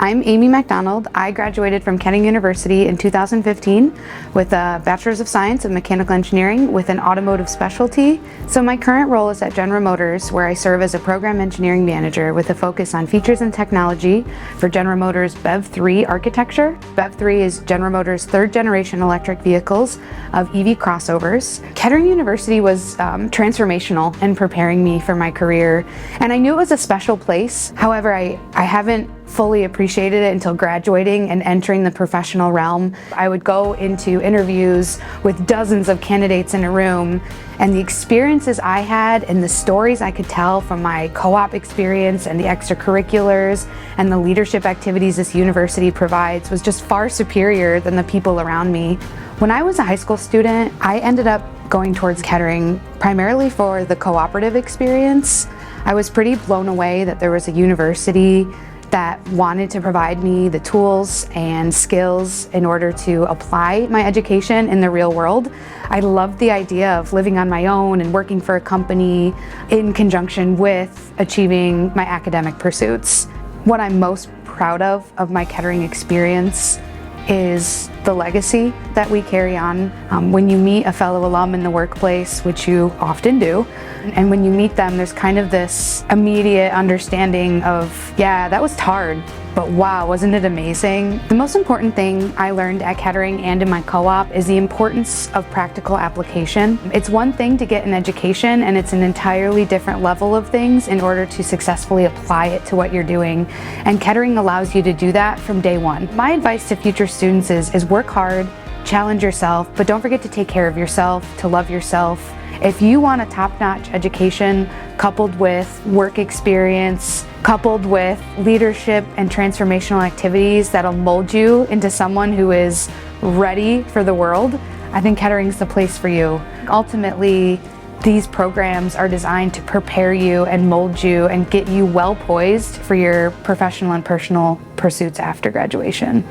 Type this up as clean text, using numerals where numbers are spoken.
I'm Amy MacDonald. I graduated from Kettering University in 2015 with a Bachelor's of Science in Mechanical Engineering with an automotive specialty. So my current role is at General Motors, where I serve as a program engineering manager with a focus on features and technology for General Motors BEV3 architecture. BEV3 is General Motors' third generation electric vehicles of EV crossovers. Kettering University was transformational in preparing me for my career, and I knew it was a special place. However, I haven't fully appreciated it until graduating and entering the professional realm. I would go into interviews with dozens of candidates in a room, and the experiences I had and the stories I could tell from my co-op experience and the extracurriculars and the leadership activities this university provides was just far superior than the people around me. When I was a high school student, I ended up going towards Kettering primarily for the cooperative experience. I was pretty blown away that there was a university that wanted to provide me the tools and skills in order to apply my education in the real world. I loved the idea of living on my own and working for a company in conjunction with achieving my academic pursuits. What I'm most proud of my Kettering experience is the legacy that we carry on. When you meet a fellow alum in the workplace, which you often do, and when you meet them, there's kind of this immediate understanding of, yeah, that was hard, but wow, wasn't it amazing? The most important thing I learned at Kettering and in my co-op is the importance of practical application. It's one thing to get an education, and it's an entirely different level of things in order to successfully apply it to what you're doing. And Kettering allows you to do that from day one. My advice to future students is work hard, challenge yourself, but don't forget to take care of yourself, to love yourself. If you want a top-notch education coupled with work experience, coupled with leadership and transformational activities that'll mold you into someone who is ready for the world, I think Kettering's the place for you. Ultimately, these programs are designed to prepare you and mold you and get you well poised for your professional and personal pursuits after graduation.